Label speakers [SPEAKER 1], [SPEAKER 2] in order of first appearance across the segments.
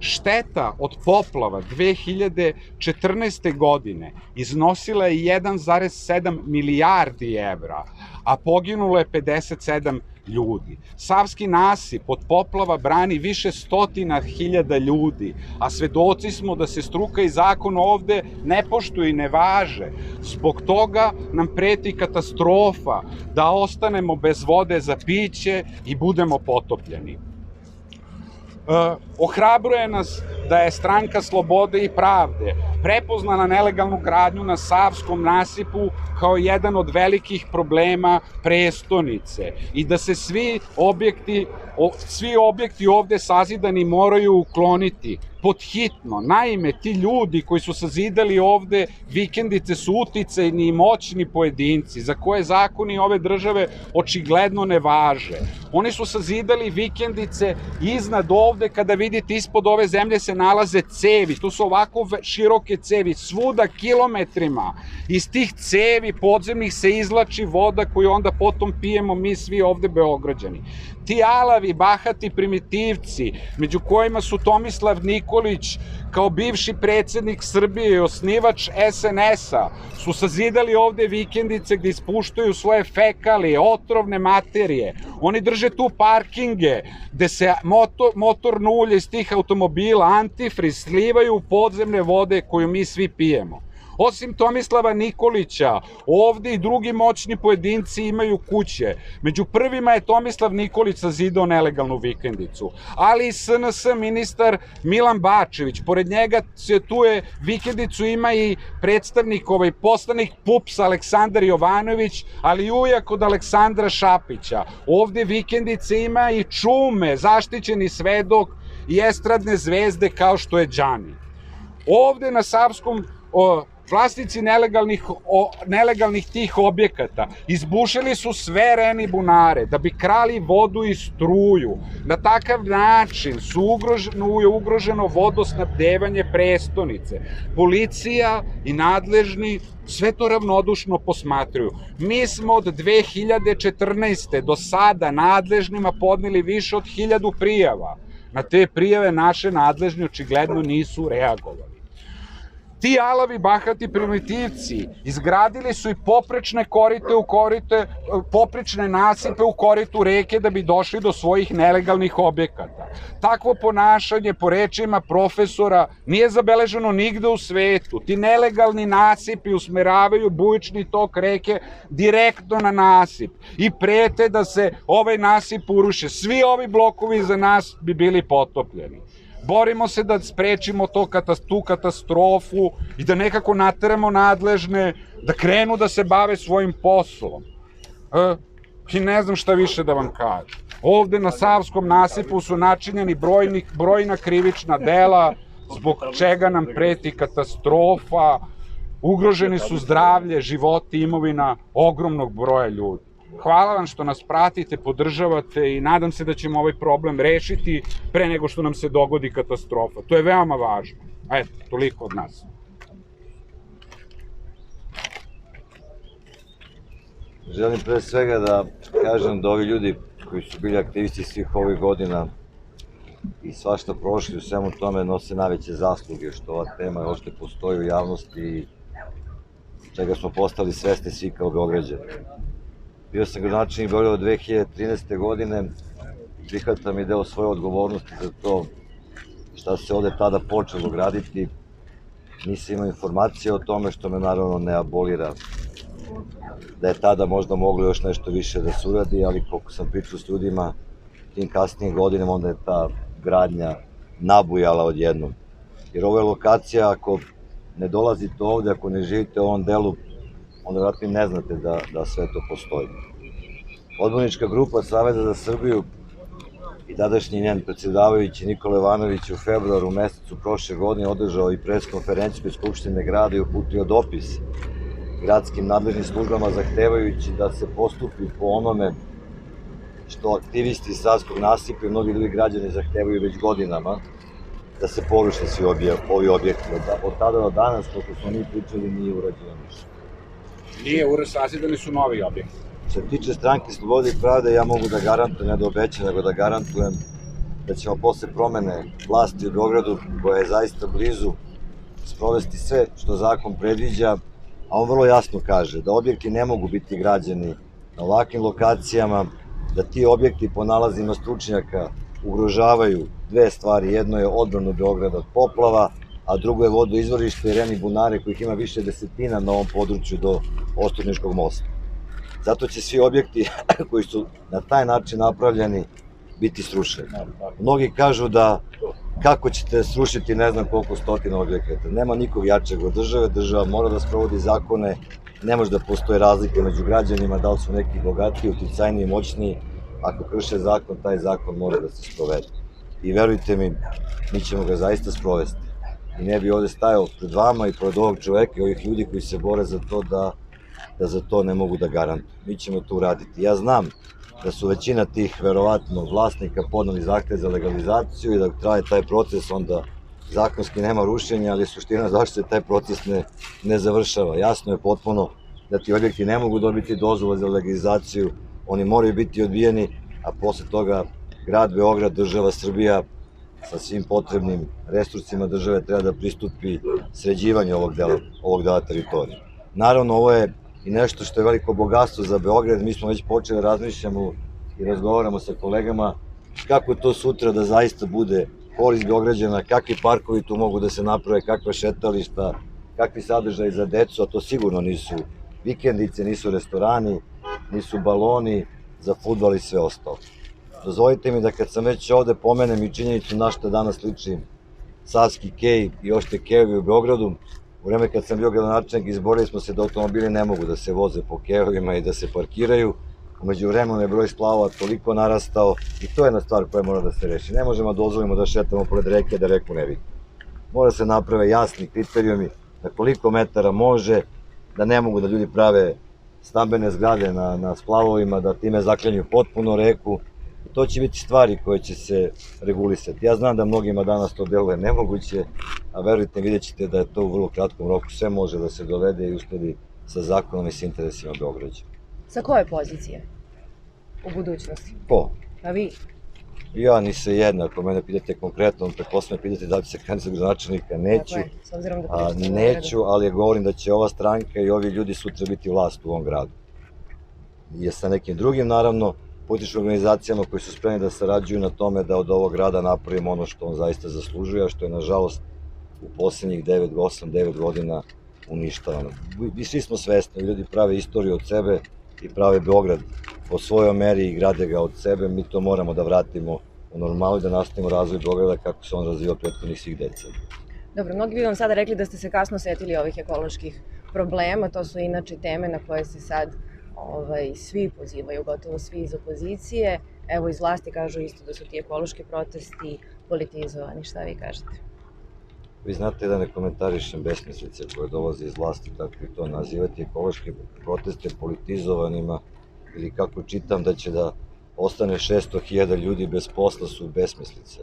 [SPEAKER 1] Šteta od poplava 2014. godine iznosila je 1,7 milijardi evra, a poginulo je 57 ljudi. Savski nasip od poplava brani više stotina hiljada ljudi, a svedoci smo da se struka i zakon ovde ne poštuju i ne važe. Zbog toga nam preti katastrofa, da ostanemo bez vode za piće i budemo potopljeni. Ohrabruje nas da je Stranka slobode i pravde prepoznala nelegalnu gradnju na Savskom nasipu kao jedan od velikih problema prestonice i da se svi objekti ovde sazidani moraju ukloniti podhitno. Naime, ti ljudi koji su sazidali ovde vikendice su uticajni i moćni pojedinci za koje zakoni ove države očigledno ne važe. Oni su sazidali vikendice iznad ovde, kada vidite ispod ove zemlje se nalaze cevi, to su ovako široke cevi, svuda kilometrima. Iz tih cevi podzemnih se izvlači voda koju onda potom pijemo mi svi ovde Beograđani. Ti alavi, bahati primitivci, među kojima su Tomislav Nikolić kao bivši predsednik Srbije i osnivač SNS-a, su sazidali ovde vikendice gde ispuštaju svoje fekalije, otrovne materije. Oni drže tu parkinge gde se motorno ulje iz tih automobila, antifriz, slivaju u podzemne vode koju mi svi pijemo. Osim Tomislava Nikolića, ovde i drugi moćni pojedinci imaju kuće. Među prvima je Tomislav Nikolić sazidao nelegalnu vikendicu, ali i SNS ministar Milan Bačević. Pored njega tu je vikendicu ima i predstavnik, poslanik PUPS Aleksandar Jovanović, ali i ujak od Aleksandra Šapića. Ovde vikendice ima i Čume, zaštićeni svedok i estradne zvezde kao što je Đani. Ovde na Savskom vlasnici nelegalnih tih objekata izbušili su sve reni bunare da bi krali vodu i struju. Na takav način je ugroženo vodosnabdevanje prestonice. Policija i nadležni sve to ravnodušno posmatruju. Mi smo od 2014. do sada nadležnima podneli više od 1000 prijava. Na te prijave naše nadležni očigledno nisu reagovali. Ti alavi, bahati primitivci izgradili su i poprečne nasipe u koritu reke da bi došli do svojih nelegalnih objekata. Takvo ponašanje, po rečima profesora, nije zabeleženo nigde u svetu. Ti nelegalni nasipi usmeravaju bujični tok reke direktno na nasip i prete da se ovaj nasip uruše. Svi ovi blokovi za nas bi bili potopljeni. Borimo se da sprečimo tu katastrofu i da nekako nateramo nadležne da krenu da se bave svojim poslom. I ne znam šta više da vam kažem. Ovde na Savskom nasipu su načinjeni brojna krivična dela, zbog čega nam preti katastrofa, ugroženi su zdravlje, životi, imovina ogromnog broja ljudi. Hvala vam što nas pratite, podržavate i nadam se da ćemo ovaj problem rešiti pre nego što nam se dogodi katastrofa. To je veoma važno. Eto, toliko od nas.
[SPEAKER 2] Želim pre svega da kažem da ovi ljudi koji su bili aktivisti svih ovih godina i svašta prošli u svemu tome nose najveće zasluge što ova tema uopšte postoji u javnosti i čega smo postali svesni svi kao Beograđani. Bio sam gradonačelnik Beograda od 2013. godine, prihvatam i deo svoje odgovornosti za to šta se ovde tada počelo graditi. Nisam imao informacije o tome, što me naravno ne abolira da je tada možda moglo još nešto više da se uradi, ali koliko sam pričao s ljudima tim kasnijim godinama, onda je ta gradnja nabujala odjednom. Jer ovo je lokacija, ako ne dolazite ovde, ako ne živite u ovom delu, onda vratno ne znate da sve to postoji. Odbornička grupa Saveza za Srbiju i tadašnji njen predsjedavajući Nikola Ivanović u februaru mesecu prošle godine održao i preskonferenciju Skupštine grada i uputio dopis gradskim nadležnim službama zahtevajući da se postupi po onome što aktivisti Savskog nasipa i mnogi drugi građani zahtevaju već godinama, da se poruše svi ovi objekti. Od tada do danas, kako smo mi pričali, nije urađeno ništa.
[SPEAKER 1] Sazidani su novi objekti.
[SPEAKER 2] Što se tiče Stranke slobode i pravde, ja mogu da garantujem, ne da obećam, nego da garantujem da ćemo posle promene vlasti u Beogradu, koja je zaista blizu, sprovesti sve što zakon predviđa, a on vrlo jasno kaže da objekti ne mogu biti građeni na ovakvim lokacijama, da ti objekti po nalazima stručnjaka ugrožavaju dve stvari. Jedno je odbranu Beograda od poplava, a drugo je vodoizvorište i remi bunare kojih ima više desetina na ovom području do Ostružničkog mosta. Zato će svi objekti koji su na taj način napravljeni biti srušeni. Mnogi kažu da kako ćete srušiti ne znam koliko stotina objekata. Nema nikog jačeg od države, država mora da sprovodi zakone, ne može da postoje razlike među građanima, da li su neki bogatiji, uticajniji, moćniji. Ako krše zakon, taj zakon mora da se sprovede. I verujte mi ćemo ga zaista sprovesti. I ne bi ovde stajao pred vama i pred ovog čoveka i ovih ljudi koji se bore za to da za to ne mogu da garantuju. Mi ćemo to uraditi. Ja znam da su većina tih verovatno vlasnika podneli zahtev za legalizaciju i da traje taj proces, onda zakonski nema rušenja, ali suština zašto se taj proces ne završava. Jasno je potpuno da ti objekti ne mogu dobiti dozvolu za legalizaciju, oni moraju biti odbijeni, a posle toga grad Beograd, država Srbija sa svim potrebnim resursima države treba da pristupi sređivanju ovog dela teritorije. Naravno, ovo je i nešto što je veliko bogatstvo za Beograd. Mi smo već počeli da razmišljamo i razgovaramo sa kolegama kako to sutra da zaista bude korist Beograđana, kakvi parkovi tu mogu da se naprave, kakva šetališta, kakvi sadržaji za decu, a to sigurno nisu vikendice, nisu restorani, nisu baloni za fudbal i sve ostalo. Dozvolite mi da kad sam već ovde pomenem i činjenicu na što danas liči Savski kej i ošte kejevi u Beogradu. U vreme kad sam bio gradonačelnik izborili smo se da automobili ne mogu da se voze po kejevima i da se parkiraju. Umeđu vremenu je broj splavova toliko narastao i to je jedna stvar koja mora da se reši. Ne možemo da dozvolimo da šetamo pored reke da reku ne vidi. Mora se naprave jasni kriterijumi na koliko metara može, da ne mogu da ljudi prave stambene zgrade na splavovima, da time zaklenju potpuno reku. To će biti stvari koje će se regulisati. Ja znam da mnogima danas to deluje nemoguće, a verujte, vidjet ćete da je to u vrlo kratkom roku sve može da se dovede i uskladi sa zakonom i sa interesima Beograđana.
[SPEAKER 3] Sa koje pozicije u budućnosti?
[SPEAKER 2] Ko?
[SPEAKER 3] A vi?
[SPEAKER 2] Ja ni se jedna, ako mene pitate konkretno, pretpostavljam pitate da li se kandidat za gradonačelnika, neću.
[SPEAKER 3] S obzirom da pričate
[SPEAKER 2] Neću, ali govorim da će ova stranka i ovi ljudi sutra biti vlast u ovom gradu. I sa nekim drugim, naravno, političkim organizacijama koji su spremni da sarađuju na tome da od ovog grada napravimo ono što on zaista zaslužuje, a što je, nažalost, u poslednjih 8-9 godina uništavano. Mi svi smo svesni, ljudi prave istoriju od sebe i prave Beograd po svojoj meri i grade ga od sebe. Mi to moramo da vratimo u normalu i da nastavimo razvoj Beograda kako se on razvijao prethodnih svih decenija.
[SPEAKER 3] Dobro, mnogi bi vam sada rekli da ste se kasno setili ovih ekoloških problema, to su inače teme na koje se sad svi pozivaju, gotovo svi iz opozicije. Evo, iz vlasti kažu isto da su ti ekološki protesti politizovani. Šta vi kažete?
[SPEAKER 2] Vi znate da ne komentarišem besmislice koje dolaze iz vlasti, tako i to nazivati ekološke proteste politizovanima, ili kako čitam da će da ostane 600.000 ljudi bez posla su besmislice.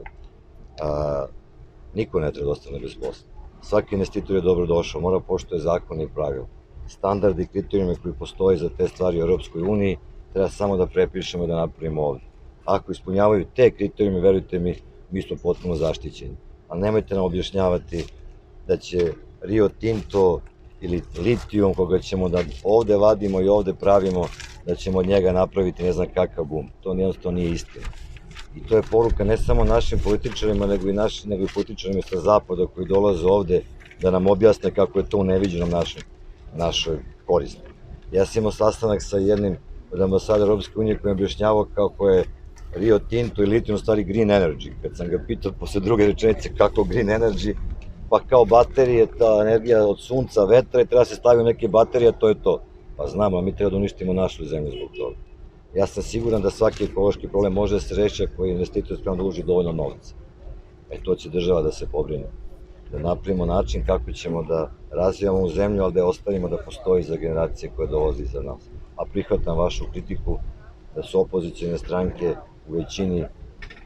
[SPEAKER 2] Niko ne treba da ostane bez posla. Svaki investitor je dobro došao, mora poštuje zakone i pravila. Standardi i kriterijume koji postoji za te stvari u Europskoj uniji treba samo da prepišemo i da napravimo ovde. Ako ispunjavaju te kriterijume, verujte mi smo potpuno zaštićeni. Ali nemojte nam objašnjavati da će Rio Tinto ili litijum koga ćemo da ovde vadimo i ovde pravimo, da ćemo od njega napraviti ne znam kakav bum. To jednostavno nije istina. I to je poruka ne samo našim političarima, nego i političarima sa zapada koji dolaze ovde da nam objasne kako je to u neviđenom našoj koristi. Ja sam imao sastanak sa jednim od ambasada Europske unije koji je objašnjavao kako je Rio Tinto i litijum u stvari green energy. Kad sam ga pitao posle druge rečenice kako green energy, pa kao baterije, ta energija od sunca, vetra i treba se stavi u neke baterije, to je to. Pa znamo, a mi treba da uništimo našu zemlju zbog toga. Ja sam siguran da svaki ekološki problem može da se reši ako je investitor spreman da uloži dovoljno novca. To će država da se pobrine. Da napravimo način kako ćemo da razvijamo ovu zemlju, ali da je ostavimo da postoji za generacije koje dolaze iza nas. A prihvatam vašu kritiku da su opozicijne stranke u većini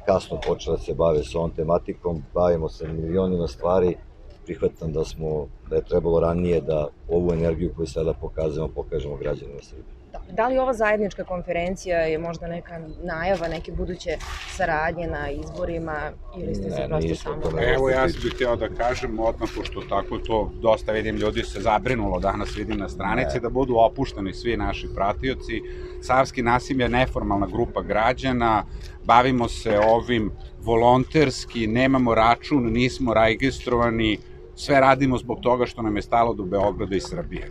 [SPEAKER 2] kasno počele da se bave s ovom tematikom, bavimo se milionima stvari, prihvatam da je trebalo ranije da ovu energiju koju sada pokažemo građanima Srbije.
[SPEAKER 3] Da li ova zajednička konferencija je možda neka najava neke buduće saradnje na izborima ili ste se prosto samo...
[SPEAKER 1] Evo, ja bih htio da kažem odmah, pošto tako to dosta vidim, ljudi se zabrinulo danas, vidim na stranici, da budu opušteni svi naši pratioci. Savski nasim je neformalna grupa građana, bavimo se ovim volonterski, nemamo račun, nismo registrovani, sve radimo zbog toga što nam je stalo do Beograda i Srbije.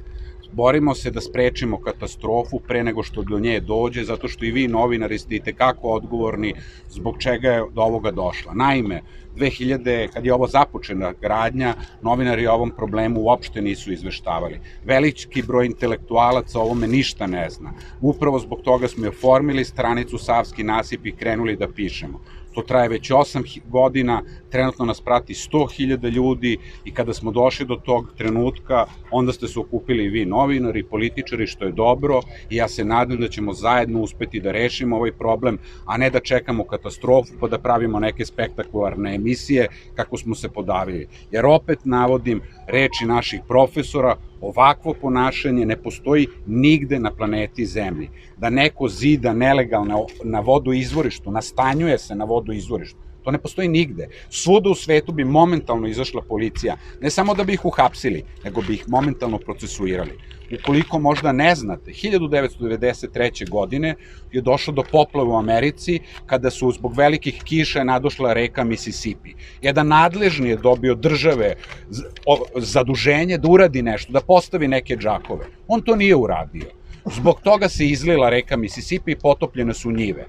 [SPEAKER 1] Borimo se da sprečimo katastrofu pre nego što do nje dođe, zato što i vi novinari ste itekako odgovorni zbog čega je do ovoga došla. Naime, 2000, kad je ovo započena gradnja, novinari o ovom problemu uopšte nisu izveštavali. Veliki broj intelektualaca o ovome ništa ne zna. Upravo zbog toga smo oformili stranicu Savski nasip i krenuli da pišemo. To traje već 8 godina, trenutno nas prati 100.000 ljudi i kada smo došli do tog trenutka, onda ste se okupili i vi novinari, političari, što je dobro i ja se nadam da ćemo zajedno uspeti da rešimo ovaj problem, a ne da čekamo katastrofu pa da pravimo neke spektakularne emisije kako smo se podavili. Jer opet navodim reči naših profesora, ovakvo ponašanje ne postoji nigde na planeti Zemlji. Da neko zida nelegalno na vodoizvorištu, nastanjuje se na vodoizvorištu, to ne postoji nigde. Svuda u svetu bi momentalno izašla policija, ne samo da bi ih uhapsili, nego bi ih momentalno procesuirali. Ukoliko možda ne znate, 1993. godine je došlo do poplava u Americi kada su zbog velikih kiša nadošla reka Mississippi. Jedan nadležni je dobio države zaduženje da uradi nešto, da postavi neke džakove. On to nije uradio. Zbog toga se izlila reka Mississippi i potopljene su njive.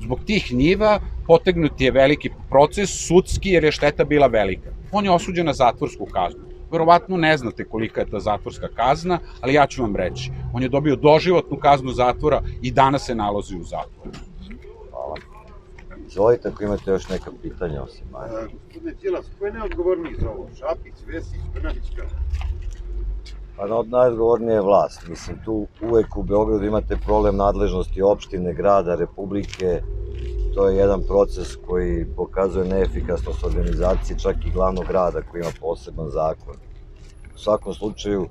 [SPEAKER 1] Zbog tih njiva potegnut je veliki proces, sudski, jer je šteta bila velika. On je osuđen na zatvorsku kaznu. Verovatno ne znate kolika je ta zatvorska kazna, ali ja ću vam reći. On je dobio doživotnu kaznu zatvora i danas se nalazi u zatvoru.
[SPEAKER 2] Hvala. Izvolite ako imate još neka pitanja osim Maja.
[SPEAKER 4] Gospodine Đilas, ko je neodgovorniji za ovo? Šapić, Vesić, Brnabićka?
[SPEAKER 2] Pa najodgovornija je vlast. Mislim, tu uvek u Beogradu imate problem nadležnosti opštine, grada, republike. To je jedan proces koji pokazuje neefikasnost organizacije, čak i glavnog grada koji ima poseban zakon. U svakom slučaju,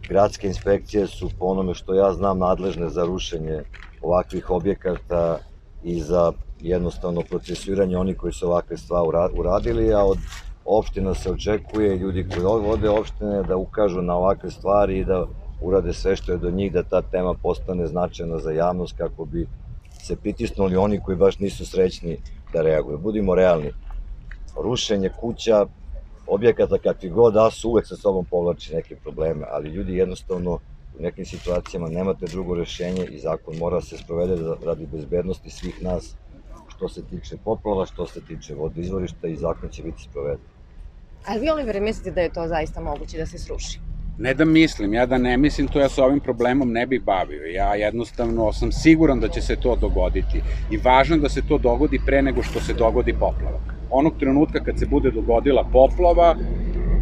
[SPEAKER 2] gradske inspekcije su, po onome što ja znam, nadležne za rušenje ovakvih objekata i za jednostavno procesuiranje onih koji su ovakve stvari uradili, a od opština se očekuje, ljudi koji vode opštine, da ukažu na ovakve stvari i da urade sve što je do njih, da ta tema postane značajna za javnost kako bi se pritisnuli oni koji baš nisu srećni da reaguju. Budimo realni. Rušenje kuća, objekata kakvi god da su, uvek sa sobom povlači neke probleme, ali ljudi jednostavno u nekim situacijama nemate drugo rešenje i zakon mora se sprovede radi bezbednosti svih nas, što se tiče poplava, što se tiče vodoizvorišta i zakon će biti sproveden.
[SPEAKER 3] Ali vi, Oliver, mislite da je to zaista moguće da se sruši?
[SPEAKER 1] Ne da mislim, ja da ne mislim, to ja sa ovim problemom ne bih bavio. Ja jednostavno sam siguran da će se to dogoditi. I važno je da se to dogodi pre nego što se dogodi poplava. Onog trenutka kad se bude dogodila poplava,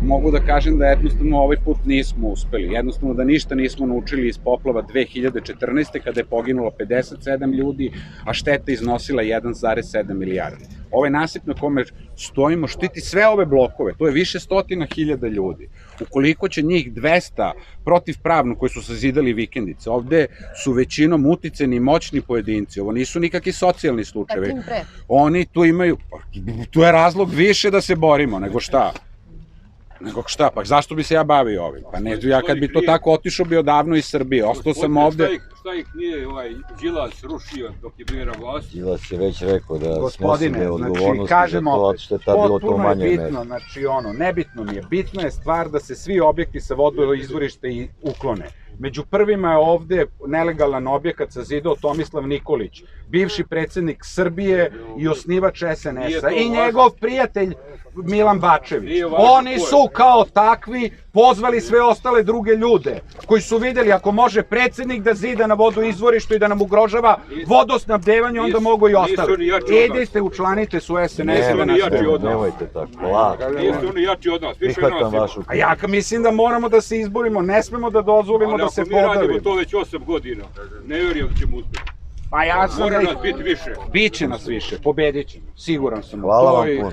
[SPEAKER 1] mogu da kažem da jednostavno ovaj put nismo uspeli. Jednostavno da ništa nismo naučili iz poplava 2014. kada je poginulo 57 ljudi, a šteta iznosila 1,7 milijardi. Ovaj nasip na kome stojimo štiti sve ove blokove, to je više stotina hiljada ljudi. Ukoliko će njih 200 protivpravno koji su sazidali vikendice, ovde su većinom uticeni i moćni pojedinci, ovo nisu nikakvi socijalni slučajevi.
[SPEAKER 3] Tim pre.
[SPEAKER 1] Oni tu imaju, tu je razlog više da se borimo, nego šta? Nego šta, pa zašto bi se ja bavio ovim? Pa ne, ja kad bi to tako otišao bi odavno iz Srbije, ostao sam ovde...
[SPEAKER 5] Šta ih nije Đilas rušio dok je bio na vlasti?
[SPEAKER 2] Đilas je već rekao da
[SPEAKER 1] Gospodine,
[SPEAKER 2] snosimo
[SPEAKER 1] znači,
[SPEAKER 2] odgovornosti
[SPEAKER 1] kažemo,
[SPEAKER 2] za to, što je tad bilo to
[SPEAKER 1] potpuno je
[SPEAKER 2] manje
[SPEAKER 1] bitno, znači nebitno mi je, bitna je stvar da se svi objekti sa vodoizvorišta i uklone. Među prvima je ovde nelegalan objekat sazidao Tomislav Nikolić, bivši predsednik Srbije i osnivač SNS-a i njegov prijatelj Milan Bačević. Oni su kao takvi pozvali sve ostale druge ljude koji su videli ako može predsednik da zida na vodoizvorištu i da nam ugrožava vodosnabdevanje, onda mogu i ostali. Idite, učlanite su SNS.
[SPEAKER 2] Nemojte tako, lako.
[SPEAKER 5] Nisu oni jači od nas, više
[SPEAKER 2] Prihvatam
[SPEAKER 5] nas.
[SPEAKER 2] vašu.
[SPEAKER 1] A ja mislim da moramo da se izborimo, ne smemo da dozvolimo da se
[SPEAKER 5] Ali ako mi radimo
[SPEAKER 1] podavimo.
[SPEAKER 5] to već 8 godina, ne vjerujem da ćemo uspjeti.
[SPEAKER 1] Pa ja sam...
[SPEAKER 5] Mora nas biti više.
[SPEAKER 1] Biće nas više, pobedit ćemo, siguran sam.
[SPEAKER 2] Hvala
[SPEAKER 1] To
[SPEAKER 2] vam
[SPEAKER 1] i-
[SPEAKER 2] puno.